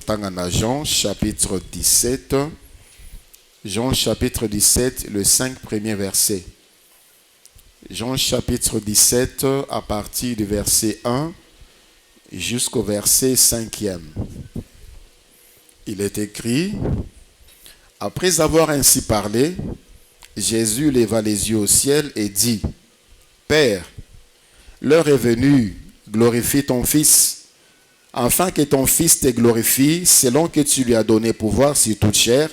Tokotanga Jean chapitre 17. Jean chapitre 17, le 5 premiers versets. Jean chapitre 17 à partir du verset 1 jusqu'au verset 5e. Il est écrit: Après avoir ainsi parlé, Jésus leva les yeux au ciel et dit: Père, l'heure est venue, glorifie ton Fils, afin que ton Fils te glorifie, selon que tu lui as donné pouvoir sur toute chair,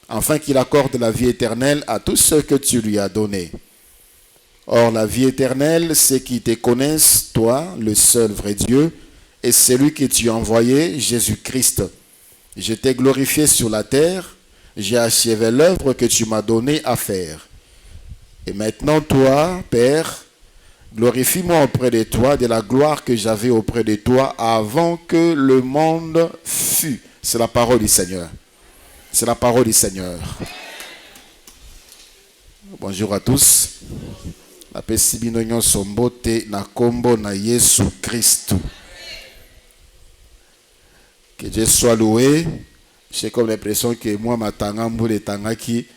afin qu'il accorde la vie éternelle à tous ceux que tu lui as donnés. Or, la vie éternelle, c'est qu'ils te connaissent, toi, le seul vrai Dieu, et celui que tu as envoyé, Jésus-Christ. Je t'ai glorifié sur la terre, j'ai achevé l'œuvre que tu m'as donnée à faire. Et maintenant, toi, Père, glorifie-moi auprès de toi de la gloire que j'avais auprès de toi avant que le monde fût. C'est la parole du Seigneur. C'est la parole du Seigneur. Bonjour à tous. Napesi bino nyonso mbote na kombo na Yesu Christ. Que Dieu soit loué. J'ai comme l'impression que moi matanga mbule tangaki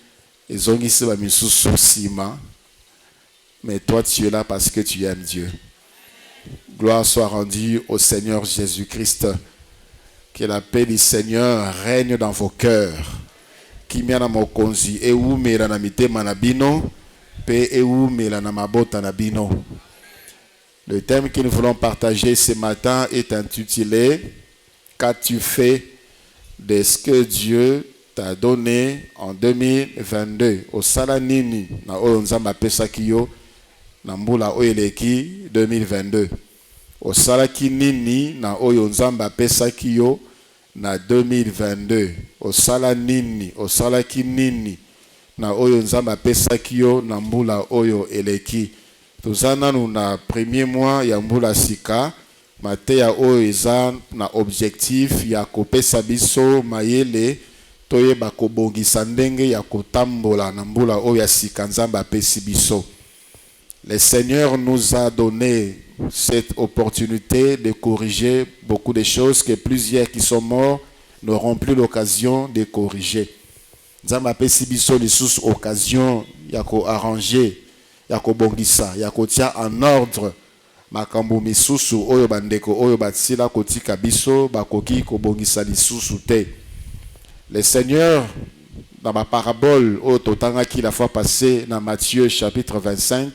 ezongisi ba misusu sima. Mais toi tu es là parce que tu aimes Dieu. Gloire soit rendue au Seigneur Jésus-Christ. Que la paix du Seigneur règne dans vos cœurs. Kimia na mokonzi eumela na mitema na bino. Le thème que nous voulons partager ce matin est intitulé « Qu'as-tu fait de ce que Dieu t'a donné en 2022 ?» Au Salanini, na Onzamba Pesakiyo, na Mbula Oeleki 2022. Au Salakinini, na Onzamba Pesakiyo, na 2022. Au Salanini, au Salakinini, na oyo nzamba pesaki yo na mbula oyo eleki. Tozana nous na premier mois ya mbula sika, mateya oyo eza na objectif ya kopesa biso mayele toyeba kobongisa ndenge ya kotambola na mbula oyo ya sika nzamba apesi biso. Le Seigneur nous a donné cette opportunité de corriger beaucoup de choses que plusieurs qui sont morts n'auront plus l'occasion de corriger. Nzamba pesi biso lisusu occasion ya ko arranger, ya ko bongisa, ya ko tia en ordre makambo misusu oyo bandeko oyo batsila kotika biso bakoki ko bongisa lisusu te. Le Seigneur dans ma parabole oyo totangaki la fois passée dans Matthieu chapitre 25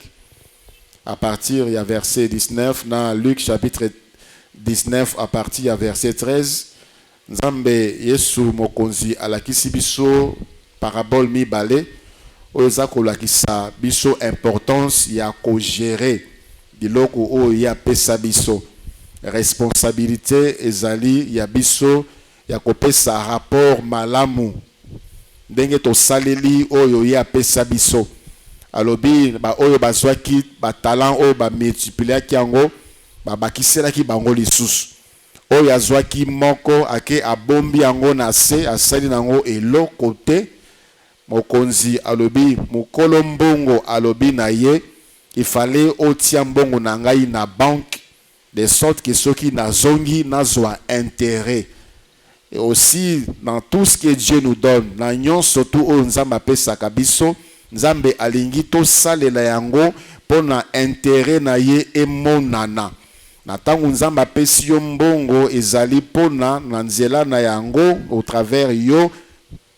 à partir ya verset 19, dans Luc chapitre 19 à partir ya verset 13, Nzambe Yesu mokonzi alakisi biso parabole mibale oza kolakisa biso importance ya ko gérer biloko oyo ya pesa biso. Responsabilité ezali ya biso ya kopesa rapport malamu ndenge to saleli oyo ya pesa biso. Alobi ba oyo bazwaki ba talent oyo ba multipliaki yango ba bakiselaki bango lisusu. Oyo azwaki moko ake abombi yango na se asali nango eloko te. Mokonzi alobi mukolo mbongo alobi na ye il fallait otia mbongo na ngai na banque de sorte que soki nazongi nazwa intérêt. Et aussi dans tout ce que Dieu nous donne na nyonso tu oyo nzambe apesaka biso nzambe alingi tosalela yango pona intérêt na ye emonana. Na tangu nzambe apesi yo mbongo ezali pona na nzela na yango au travers yo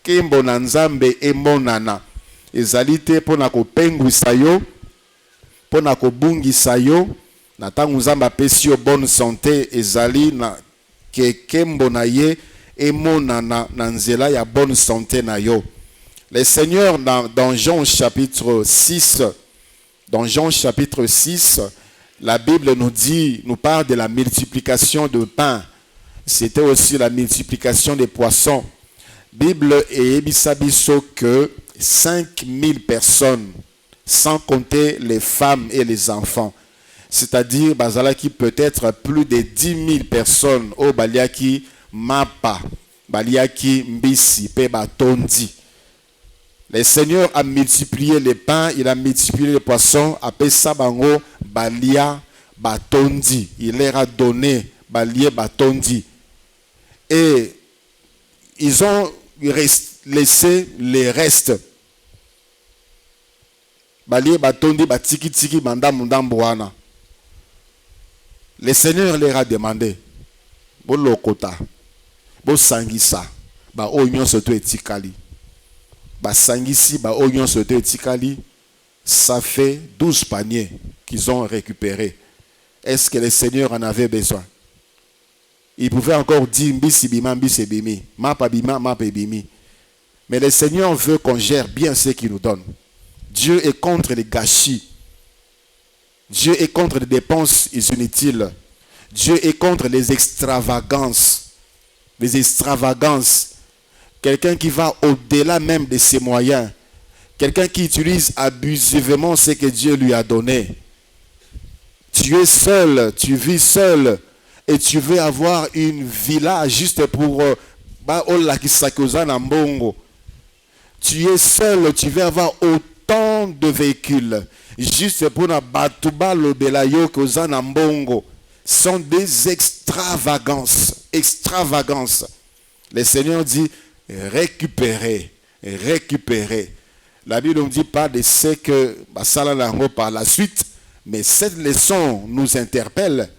kembo na nzambe emonana. Ezali te pona kopengwisa yo, pona kobungisa yo. Na tangu nzambe apesi yo bonne santé ezali na kembo na ye emonana na nzela ya bonne santé na yo. Le Seigneur dans Jean chapitre 6, dans Jean chapitre 6, la Bible nous parle de la multiplication de pain. C'était aussi la multiplication des poissons. Bible et ebisabiso que 5000 personnes, sans compter les femmes et les enfants. C'est-à-dire, bazalaki peut-être plus de 10 000 personnes au baliaki mapa, baliaki mbisi, pe batondi. Le Seigneur a multiplié les pains, il a multiplié les poissons, appelé ça bango balia batondi. Il leur a donné balia batondi. Et ils ont laissé les restes. Le Seigneur leur a demandé, Bolokota, Bosangisa, ba oignon soto etikali. Ba sangisi, ba oignon soto etikali. Ça fait 12 paniers qu'ils ont récupérés. Est-ce que le Seigneur en avait besoin? Il pouvait encore dire Mbisibima, Mbisibimi, Mapabima, Mapabimi. Mais le Seigneur veut qu'on gère bien ce qu'il nous donne. Dieu est contre les gâchis. Dieu est contre les dépenses inutiles. Dieu est contre les extravagances. Les extravagances. Quelqu'un qui va au-delà même de ses moyens. Quelqu'un qui utilise abusivement ce que Dieu lui a donné. Tu es seul, tu vis seul. Et tu veux avoir une villa juste pour... Tu es seul, tu veux avoir autant de véhicules. Juste pour na batuba lobelayo kozana mbongo. Sont des extravagances. Extravagances. Le Seigneur dit récupérer. Récupérer. La Bible ne dit pas de ce que par la suite. Mais cette leçon nous interpelle.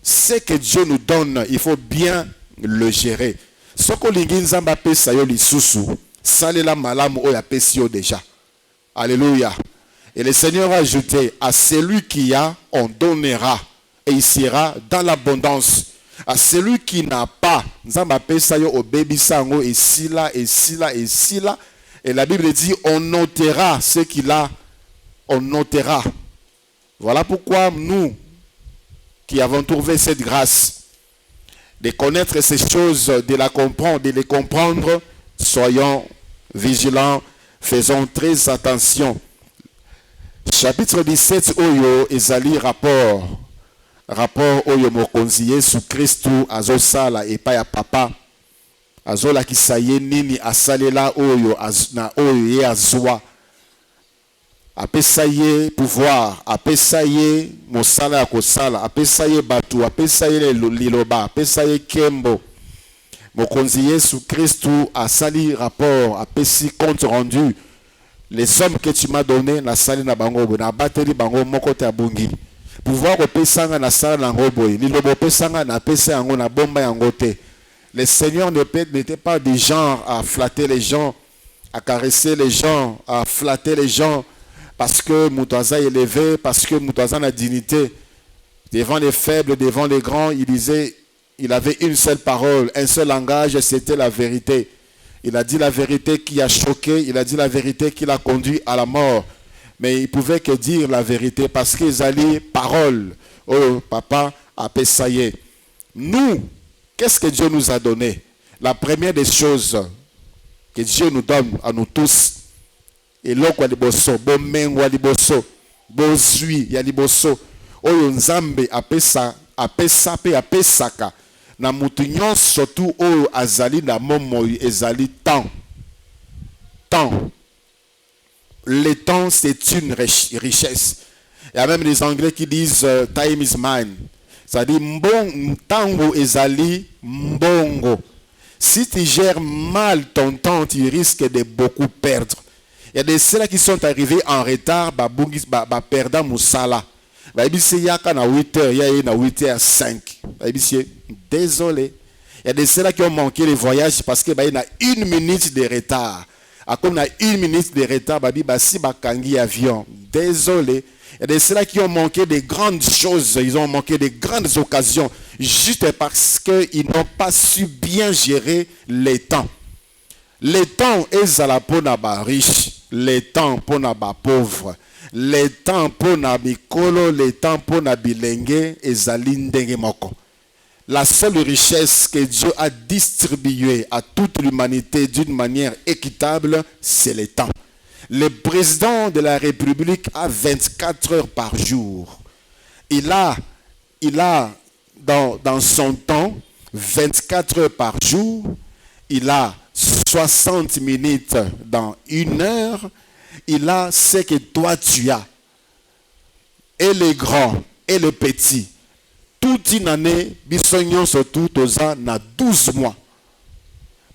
Ce que Dieu nous donne, il faut bien le gérer. Ce que l'Inginzamba pe sayo lisusu, salela malamu oya pesio déjà. Alléluia. Et le Seigneur a ajouté, à celui qui a, on donnera, et il sera dans l'abondance. À celui qui n'a pas, Nzamba pe sayo o baby sango et si là, et si là, et si là. Et la Bible dit, on notera ce qu'il a, on notera. Voilà pourquoi nous, qui avons trouvé cette grâce de connaître ces choses, de la comprendre, de les comprendre, soyons vigilants, faisons très attention. Chapitre 17, Oyo, Ezali, rapport Oyo Mokonzi Yesu Christu, Azosala, et Paya Papa, Azola Kisaye, Nini, Asalela, Oyo, na Oyo, Ye Azwa. Apesaye pouvoir, apesaye mosala ya kosala, apesaye batu, apesaye liloba, apesaye kembo. Mokonzi Yesu Christu asali rapport, apesi compte rendu. Les sommes que tu m'as donné, na sali na bango, na bateri bango moko te abungi. Pouvoir opesanga na sala na ngoboy, liloba opesanga na pesa yango na bomba yango te. Le Seigneur n'était pas du genre à flatter les gens, à caresser les gens, à flatter les gens. Parce que Moutaza est élevé, parce que Moutaza a la dignité. Devant les faibles, devant les grands, il disait, il avait une seule parole, un seul langage, c'était la vérité. Il a dit la vérité qui a choqué, il a dit la vérité qui l'a conduit à la mort. Mais il pouvait que dire la vérité parce qu'ils allaient parole. Oh, papa, a Pessaye. Nous, qu'est-ce que Dieu nous a donné? La première des choses que Dieu nous donne à nous tous, et l'autre wa liboso, bo mengo wa liboso, bo zui ya liboso, oyo nzambe apesa pe apesaka, na mutu nyonso surtout oyo azali na momo ezali temps. Temps. Le temps c'est une richesse. Il y a même les Anglais qui disent time is mine. C'est-à-dire tango ezali mbongo. Si tu gères mal ton temps, tu risques de beaucoup perdre. Il y a des ceux qui sont arrivés en retard, perdant Moussala. Il y a 8h, il y a 8h05. Désolé. Il y a des ceux qui ont manqué le voyage parce qu'il y a 1 minute de retard. Comme il y a 1 minute de retard, si bakangi avion. Désolé. Il y a des ceux qui ont manqué de grandes choses, ils ont manqué de grandes occasions, juste parce qu'ils n'ont pas su bien gérer les temps. Les temps est à la ponaba riche. Les temps pour naba pauvre, les temps pour nabikolo, les temps pour nabilenge et zalindenge moko. La seule richesse que Dieu a distribuée à toute l'humanité d'une manière équitable, c'est le temps. Le président de la République a 24 heures par jour. Il a dans son temps 24 heures par jour. Il a 60 minutes dans 1 heure, il a ce que toi tu as. Et les grands et les petits. Toute une année, bisognon surtout aux ans, na 12 mois.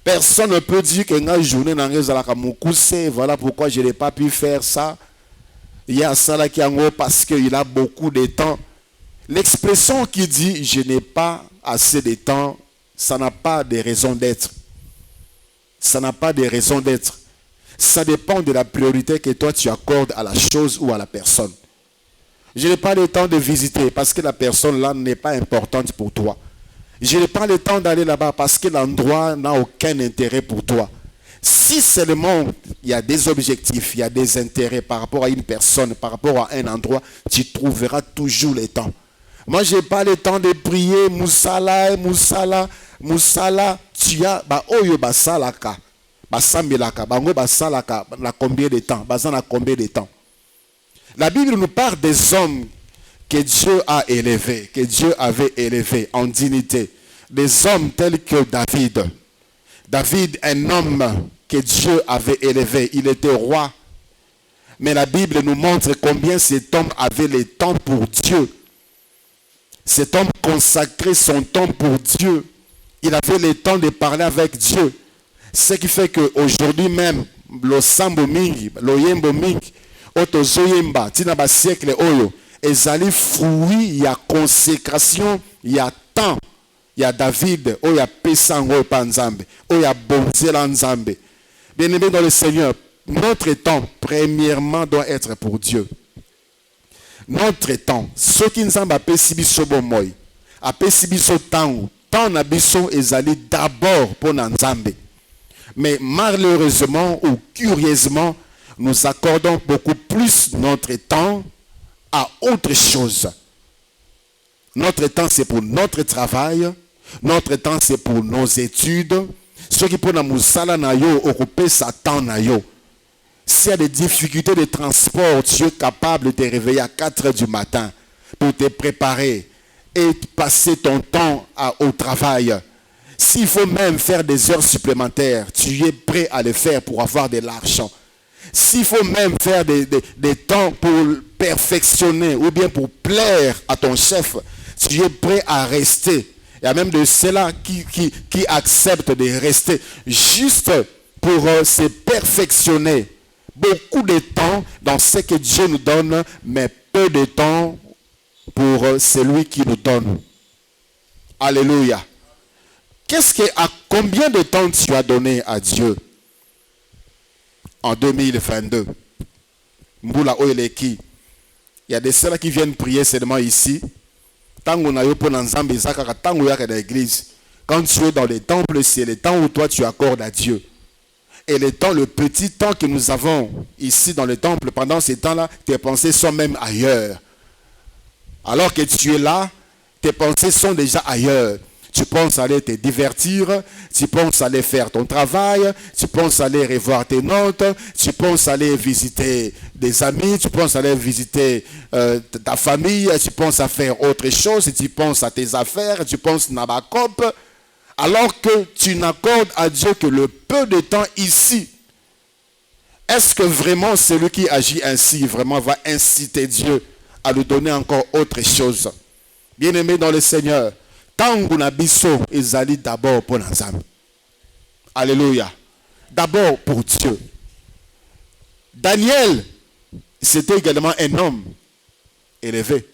Personne ne peut dire que dans la journée, voilà pourquoi je n'ai pas pu faire ça. Il y a ça là qui est en haut parce qu'il a beaucoup de temps. L'expression qui dit je n'ai pas assez de temps, ça n'a pas de raison d'être. Ça n'a pas de raison d'être. Ça dépend de la priorité que toi tu accordes à la chose ou à la personne. Je n'ai pas le temps de visiter parce que la personne là n'est pas importante pour toi. Je n'ai pas le temps d'aller là-bas parce que l'endroit n'a aucun intérêt pour toi. Si seulement il y a des objectifs, il y a des intérêts par rapport à une personne, par rapport à un endroit, tu trouveras toujours le temps. Moi, je n'ai pas le temps de prier, Moussala, Moussala, Moussala, tu as, oyo basalaka, basambelaka, bango basalaka, na combien de temps, basana combien de temps. La Bible nous parle des hommes que Dieu a élevés, que Dieu avait élevés en dignité. Des hommes tels que David. David, un homme que Dieu avait élevé, il était roi. Mais la Bible nous montre combien cet homme avait le temps pour Dieu. Cet homme consacrait son temps pour Dieu. Il avait le temps de parler avec Dieu. Ce qui fait qu'aujourd'hui même, le sambo mingi, le yembo mingi, otozoyemba, tina ba siècle oyo, ezali fruit, il y a consécration, il y a temps. Il y a David, il y a Pesango Panzambe, il y a Bonzela Nzambe. Bien-aimé dans le Seigneur, notre temps, premièrement, doit être pour Dieu. Notre temps, ce qui nous a pesibiso bomoy, a pesibiso temps, temps nabiso ezali d'abord pour Nzambe. Mais malheureusement ou curieusement, nous accordons beaucoup plus notre temps à autre chose. Notre temps, c'est pour notre travail. Notre temps, c'est pour nos études. Ce qui pour nous sala na yo, occuper sa temps na yo. S'il y a des difficultés de transport, tu es capable de te réveiller à 4 heures du matin pour te préparer et passer ton temps au travail. S'il faut même faire des heures supplémentaires, tu es prêt à le faire pour avoir de l'argent. S'il faut même faire des temps pour perfectionner ou bien pour plaire à ton chef, tu es prêt à rester. Il y a même de ceux-là qui acceptent de rester juste pour se perfectionner. Beaucoup de temps dans ce que Dieu nous donne, mais peu de temps pour celui qui nous donne. Alléluia. À combien de temps tu as donné à Dieu en 2022? Mboula Oeleki. Il y a des ceux-là qui viennent prier seulement ici. Quand tu es dans les temples, c'est le temps où toi tu accordes à Dieu. Et le temps, le petit temps que nous avons ici dans le temple, pendant ces temps-là, tes pensées sont même ailleurs. Alors que tu es là, tes pensées sont déjà ailleurs. Tu penses aller te divertir, tu penses aller faire ton travail, tu penses aller revoir tes notes, tu penses aller visiter des amis, tu penses aller visiter ta famille, tu penses à faire autre chose, tu penses à tes affaires, tu penses à Nabakop, alors que tu n'accordes à Dieu que le peu de temps ici. Est-ce que vraiment celui qui agit ainsi vraiment va inciter Dieu à lui donner encore autre chose? Bien-aimé dans le Seigneur, tangu na biso ezali d'abord pour Nzambe. Alléluia. D'abord pour Dieu. Daniel, c'était également un homme élevé.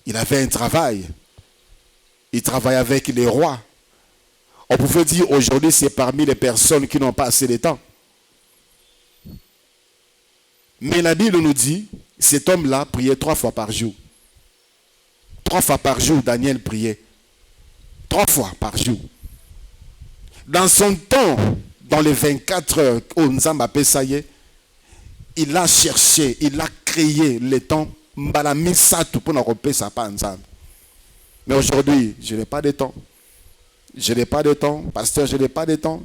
Il avait un travail. Il travaillait avec les rois. On pouvait dire aujourd'hui c'est parmi les personnes qui n'ont pas assez de temps. Mais la Bible nous dit, cet homme-là priait 3 fois par jour. 3 fois par jour, Daniel priait. 3 fois par jour. Dans son temps, dans les 24 heures, au Nzamba Pesaye, il a cherché, il a créé le temps. Mais aujourd'hui, je n'ai pas de temps. Je n'ai pas de temps. Pasteur, je n'ai pas de temps.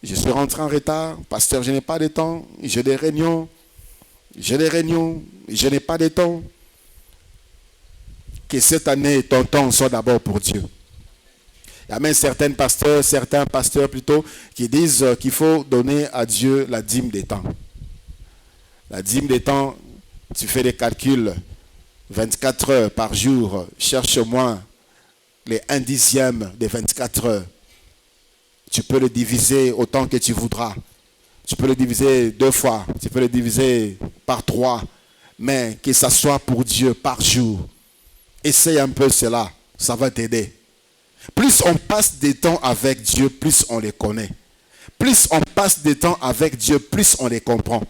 Je suis rentré en retard. Pasteur, je n'ai pas de temps. J'ai des réunions. Je n'ai pas de temps. Que cette année, ton temps soit d'abord pour Dieu. Il y a même certains pasteurs plutôt, qui disent qu'il faut donner à Dieu la dîme des temps. La dîme des temps, tu fais des calculs, 24 heures par jour, cherche au moins les 1/10 des 24 heures. Tu peux le diviser autant que tu voudras. Tu peux le diviser 2 fois. Tu peux le diviser par 3. Mais que ça soit pour Dieu par jour. Essaye un peu cela. Ça va t'aider. Plus on passe des temps avec Dieu, plus on les connaît. Plus on passe des temps avec Dieu, plus on les comprend.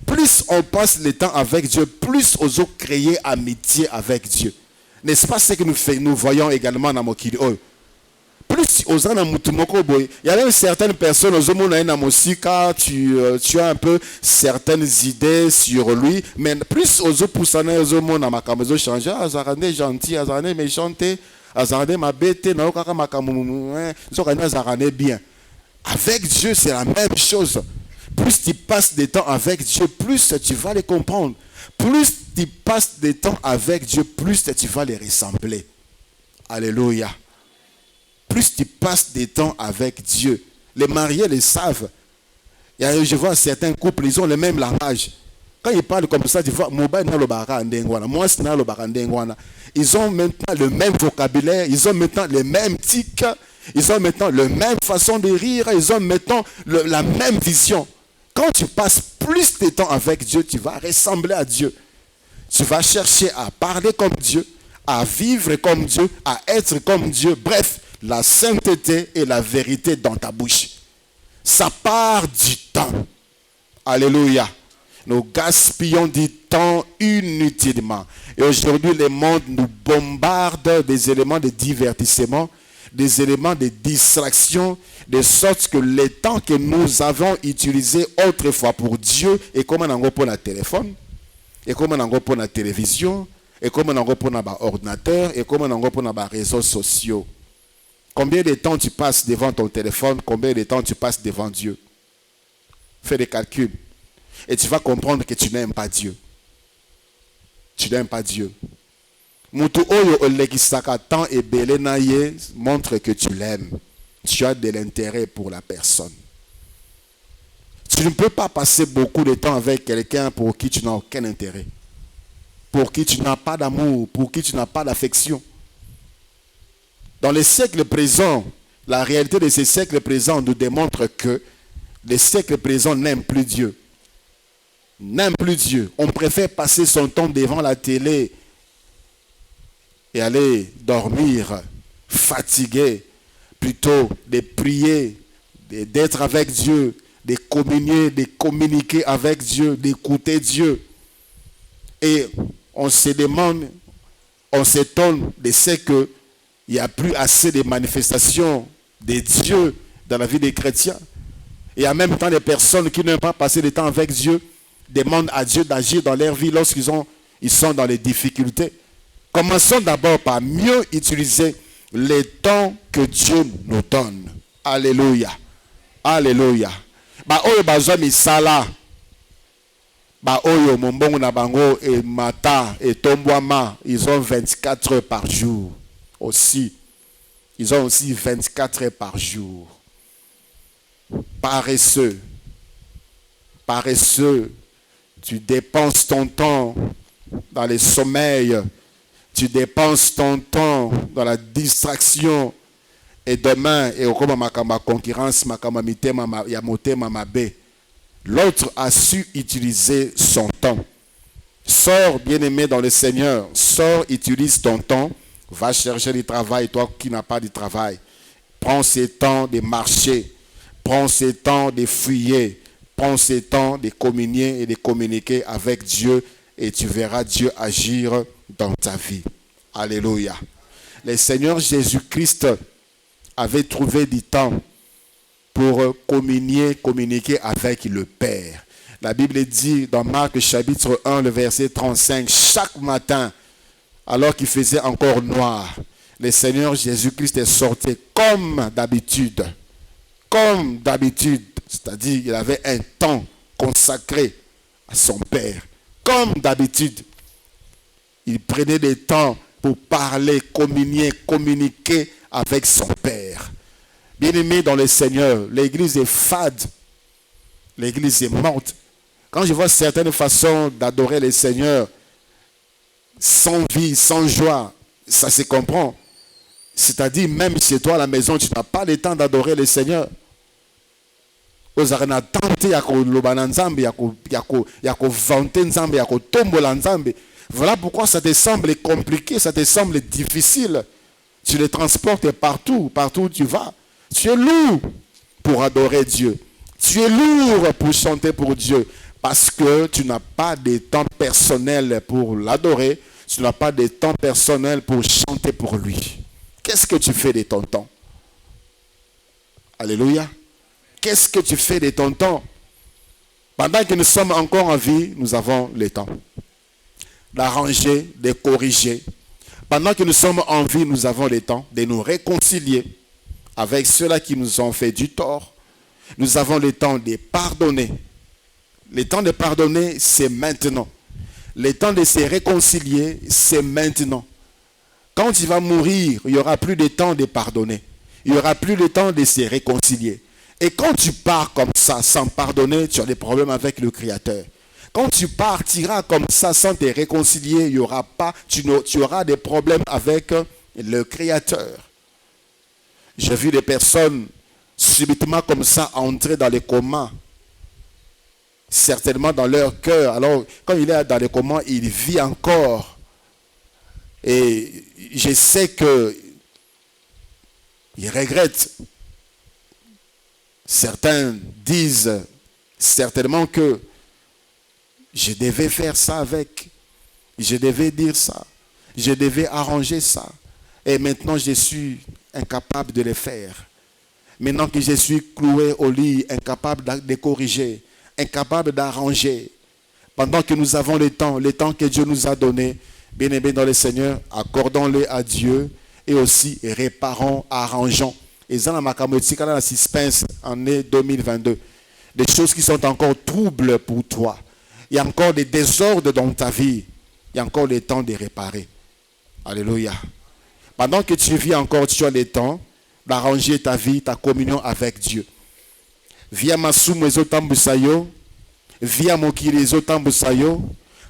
Plus on passe le temps avec Dieu, plus on veut créer amitié avec Dieu. N'est-ce pas ce que nous voyons également dans Mokili? Plus aux gens il y a même certaines personnes aux hommes aussi car tu as un peu certaines idées sur lui, mais plus aux autres poussana aux hommes dans ma camaison changer, azarane gentil, azarane méchanté, azarane ma bête, na okaka makamu, zokana azarane bien. Avec Dieu, c'est la même chose. Plus tu passes des temps avec Dieu, plus tu vas les comprendre. Plus tu passes des temps avec Dieu, plus tu vas les ressembler. Alléluia. Plus tu passes des temps avec Dieu. Les mariés le savent. Je vois certains couples, ils ont le même langage. Quand ils parlent comme ça, tu vois, ils ont maintenant le même vocabulaire, ils ont maintenant les mêmes tics, ils ont maintenant la même façon de rire, ils ont maintenant la même vision. Quand tu passes plus de temps avec Dieu, tu vas ressembler à Dieu. Tu vas chercher à parler comme Dieu, à vivre comme Dieu, à être comme Dieu. Bref, la sainteté et la vérité dans ta bouche. Ça part du temps. Alléluia. Nous gaspillons du temps inutilement. Et aujourd'hui, le monde nous bombarde des éléments de divertissement, des éléments de distraction, de sorte que le temps que nous avons utilisé autrefois pour Dieu est comme un angle pour le téléphone, et comme un angle pour la télévision, et comme un angle pour l'ordinateur, et comme un angle pour les réseaux sociaux. Combien de temps tu passes devant ton téléphone, combien de temps tu passes devant Dieu? Fais des calculs. Et tu vas comprendre que tu n'aimes pas Dieu. Tu n'aimes pas Dieu. Mutu oyo olekisaka temps et belé na ye montre que tu l'aimes. Tu as de l'intérêt pour la personne. Tu ne peux pas passer beaucoup de temps avec quelqu'un pour qui tu n'as aucun intérêt. Pour qui tu n'as pas d'amour, pour qui tu n'as pas d'affection. Dans les siècles présents, la réalité de ces siècles présents nous démontre que les siècles présents n'aiment plus Dieu. N'aiment plus Dieu. On préfère passer son temps devant la télé et aller dormir fatigué, plutôt de prier, d'être avec Dieu, de communier, de communiquer avec Dieu, d'écouter Dieu. Et on se demande, on s'étonne de ce que il n'y a plus assez de manifestations de Dieu dans la vie des chrétiens. Et en même temps, les personnes qui n'ont pas passé de temps avec Dieu demandent à Dieu d'agir dans leur vie lorsqu'ils sont dans les difficultés. Commençons d'abord par mieux utiliser les temps que Dieu nous donne. Alléluia. Alléluia. Ba oyo bazwa misala. Ba oyo mombongo na bango et mata et tombwama, ils ont 24 heures par jour. Aussi, ils ont aussi 24 heures par jour. Paresseux. Paresseux. Tu dépenses ton temps dans les sommeils. Tu dépenses ton temps dans la distraction. Et demain, et au ma concurrence, l'autre a su utiliser son temps. Sors, bien-aimé dans le Seigneur. Sors, utilise ton temps. Va chercher du travail, toi qui n'as pas de travail. Prends ce temps de marcher. Prends ce temps de fouiller. Prends ce temps de communier et de communiquer avec Dieu. Et tu verras Dieu agir dans ta vie. Alléluia. Le Seigneur Jésus-Christ avait trouvé du temps pour communiquer avec le Père. La Bible dit dans Marc chapitre 1, le verset 35, chaque matin, alors qu'il faisait encore noir, le Seigneur Jésus-Christ est sorti comme d'habitude. Comme d'habitude, c'est-à-dire qu'il avait un temps consacré à son Père. Comme d'habitude, il prenait des temps pour parler, communiquer avec son Père. Bien-aimé dans le Seigneur, l'église est fade. L'église est morte. Quand je vois certaines façons d'adorer le Seigneur, sans vie, sans joie, ça se comprend. C'est-à-dire, même chez toi à la maison, tu n'as pas le temps d'adorer le Seigneur. ozalaka na tante ya koloba na nzambe, ya kovante nzambe, ya kotombola nzambe. Voilà pourquoi ça te semble compliqué, ça te semble difficile. Tu les transportes partout où tu vas. Tu es lourd pour adorer Dieu. Tu es lourd pour chanter pour Dieu. Parce que tu n'as pas de temps personnel pour l'adorer. Tu n'as pas de temps personnel pour chanter pour lui. Qu'est-ce que tu fais de ton temps? Alléluia. Qu'est-ce que tu fais de ton temps? Pendant que nous sommes encore en vie, nous avons le temps d'arranger, de corriger. Pendant que nous sommes en vie, nous avons le temps de nous réconcilier avec ceux-là qui nous ont fait du tort. Nous avons le temps de pardonner. Le temps de pardonner, c'est maintenant. Le temps de se réconcilier, c'est maintenant. Quand tu vas mourir, il n'y aura plus de temps de pardonner. Il n'y aura plus de temps de se réconcilier. Et quand tu pars comme ça, sans pardonner, tu as des problèmes avec le Créateur. Quand tu partiras comme ça, sans te réconcilier, il y aura pas, tu auras des problèmes avec le Créateur. J'ai vu des personnes subitement comme ça entrer dans les comas. Certainement dans leur cœur. Alors, quand il est dans les comas, il vit encore. Et je sais que il regrette. Certains disent certainement que je devais faire ça avec. Je devais dire ça. Je devais arranger ça. Et maintenant, je suis incapable de le faire. Maintenant que je suis cloué au lit, incapable de corriger, incapable d'arranger. Pendant que nous avons le temps que Dieu nous a donné, bien aimé dans le Seigneur, accordons-le à Dieu et aussi réparons, arrangeons. Et dans la macamotique, dans la suspense, en année 2022, des choses qui sont encore troubles pour toi. Il y a encore des désordres dans ta vie. Il y a encore le temps de réparer. Alléluia. Pendant que tu vis encore, tu as le temps d'arranger ta vie, ta communion avec Dieu. Via masumu ezotambusayo, via mokili ezotambusayo,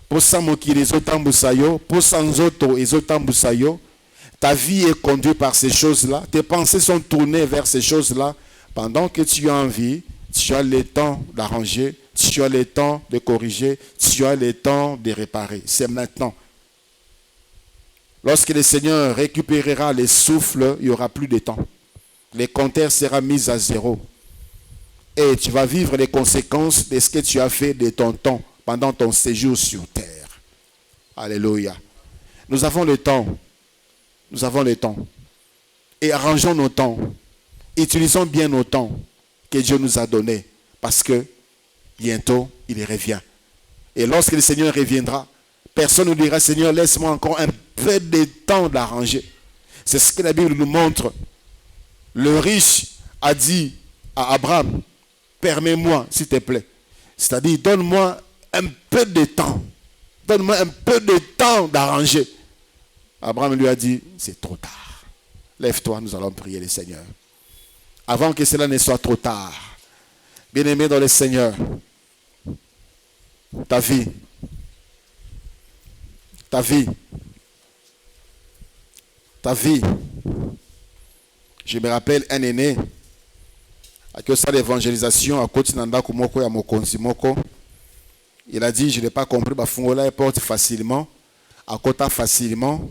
posa mokili ezotambusayo, posa nzoto ezotambusayo. Ta vie est conduite par ces choses-là. Tes pensées sont tournées vers ces choses-là. Pendant que tu as envie, tu as le temps d'arranger, tu as le temps de corriger, tu as le temps de réparer. C'est maintenant. Lorsque le Seigneur récupérera les souffles, il n'y aura plus de temps. Les compteurs seront mis à zéro. Et tu vas vivre les conséquences de ce que tu as fait de ton temps pendant ton séjour sur terre. Alléluia. Nous avons le temps. Nous avons le temps. Et arrangeons nos temps. Utilisons bien nos temps que Dieu nous a donnés. Parce que bientôt, il revient. Et lorsque le Seigneur reviendra, personne ne dira, Seigneur, laisse-moi encore un peu de temps d'arranger. C'est ce que la Bible nous montre. Le riche a dit à Abraham, permets-moi, s'il te plaît. C'est-à-dire, donne-moi un peu de temps. Donne-moi un peu de temps d'arranger. Abraham lui a dit, c'est trop tard. Lève-toi, nous allons prier le Seigneur. Avant que cela ne soit trop tard. Bien-aimé dans le Seigneur, ta vie, je me rappelle un aîné à que ça l'évangélisation à côté nanda kumoko ya mokonzi moko. Il a dit, je n'ai pas compris, bafungola porte facilement, à kota facilement,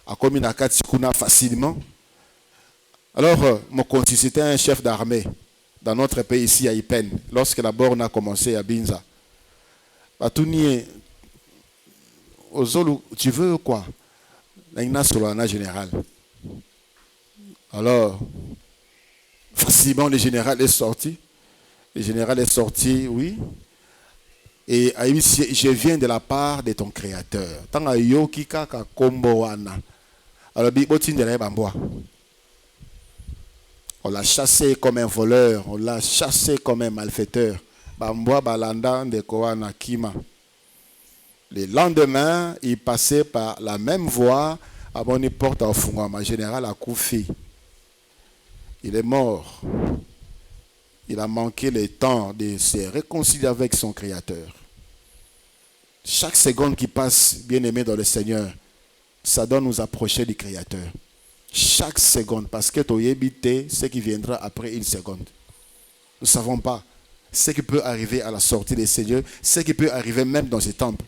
à kominaka tikuna facilement. Alors, mokonzi c'était un chef d'armée dans notre pays ici à Ipen, lorsque la borne a commencé à Binza. Batounie, Ozolu, tu veux quoi? L'Aïna général. Alors, facilement, le général est sorti. Le général est sorti, oui. Et je viens de la part de ton créateur. Tanga yoki kaka kombo wana. Alors, on l'a chassé comme un voleur, on l'a chassé comme un malfaiteur. Bamboa balanda de koana kima. Le lendemain, il passait par la même voie à mon porte au Fungama, général Akoufi. Il est mort. Il a manqué le temps de se réconcilier avec son Créateur. Chaque seconde qui passe, bien-aimé dans le Seigneur, ça doit nous approcher du Créateur. Chaque seconde, parce que tu as évité ce qui viendra après une seconde. Nous ne savons pas. ce qui peut arriver à la sortie des seigneurs, ce qui peut arriver même dans ces temples.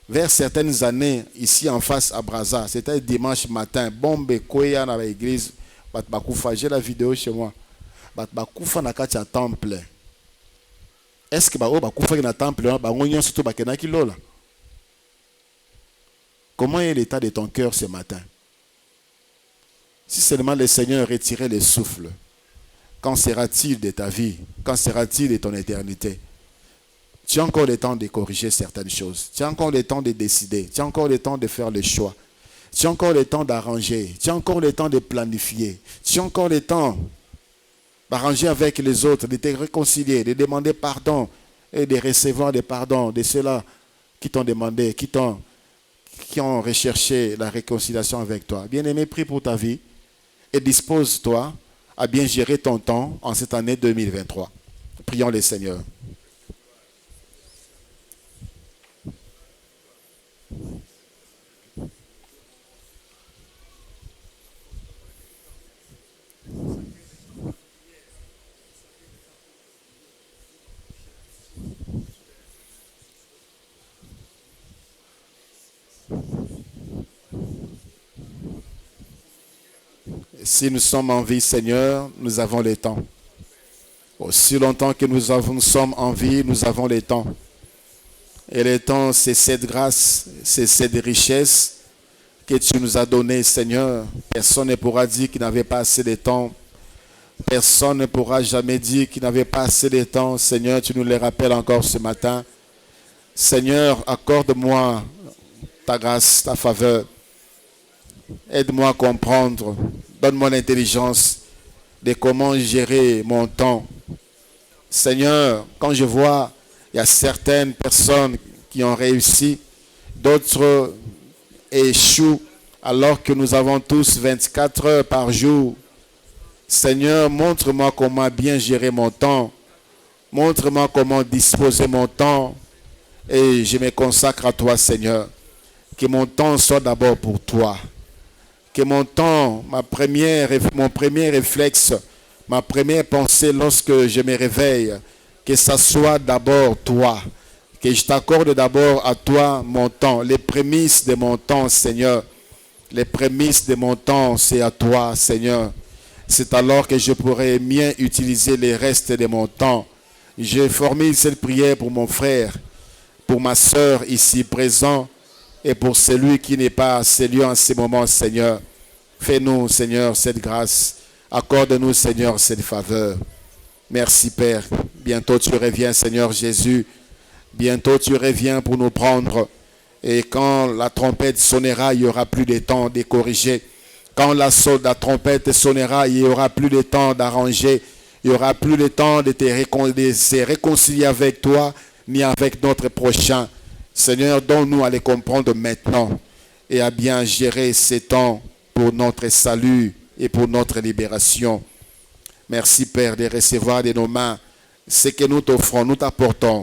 Vers certaines années, ici en face à Brazza, c'était dimanche matin, bombe koya dans l'église, j'ai la vidéo chez moi. Bakoufa na kati ya temple. Est-ce que bakoufa na temple surtout bakenaki lola? Comment est l'état de ton cœur ce matin? Si seulement le Seigneur retirait le souffle, qu'en sera-t-il de ta vie? Qu'en sera-t-il de ton éternité? Tu as encore le temps de corriger certaines choses. Tu as encore le temps de décider. Tu as encore le temps de faire le choix. Tu as encore le temps d'arranger. Tu as encore le temps de planifier. Tu as encore le temps d'arranger avec les autres, de te réconcilier, de demander pardon et de recevoir des pardons de ceux-là qui t'ont demandé, qui ont recherché la réconciliation avec toi. Bien-aimé, prie pour ta vie et dispose-toi à bien gérer ton temps en cette année 2023. Prions le Seigneur. Si nous sommes en vie, Seigneur, nous avons le temps. Aussi longtemps que nous sommes en vie, nous avons le temps. Et le temps, c'est cette grâce, c'est cette richesse que tu nous as donnée, Seigneur. Personne ne pourra dire qu'il n'avait pas assez de temps. Personne ne pourra jamais dire qu'il n'avait pas assez de temps. Seigneur, tu nous le rappelles encore ce matin. Seigneur, accorde-moi ta grâce, ta faveur. Aide-moi à comprendre. Donne-moi l'intelligence de comment gérer mon temps. Seigneur, quand je vois, il y a certaines personnes qui ont réussi, d'autres échouent, alors que nous avons tous 24 heures par jour. Seigneur, montre-moi comment bien gérer mon temps. Montre-moi comment disposer mon temps. Et je me consacre à toi, Seigneur. Que mon temps soit d'abord pour toi. Que mon temps, mon premier réflexe, ma première pensée lorsque je me réveille, que ça soit d'abord toi. Que je t'accorde d'abord à toi mon temps. Les prémices de mon temps, Seigneur. Les prémices de mon temps, c'est à toi, Seigneur. C'est alors que je pourrai mieux utiliser les restes de mon temps. Je formule cette prière pour mon frère, pour ma soeur ici présent, et pour celui qui n'est pas à ces lieux en ce moment, Seigneur. Fais-nous, Seigneur, cette grâce. Accorde-nous, Seigneur, cette faveur. Merci, Père. Bientôt tu reviens, Seigneur Jésus. Bientôt tu reviens pour nous prendre. Et quand la trompette sonnera, il n'y aura plus de temps de corriger. Quand la trompette sonnera, il n'y aura plus de temps d'arranger. Il n'y aura plus de temps de se réconcilier avec toi, ni avec notre prochain. Seigneur, donne-nous à les comprendre maintenant et à bien gérer ces temps pour notre salut et pour notre libération. Merci, Père, de recevoir de nos mains ce que nous t'offrons, nous t'apportons.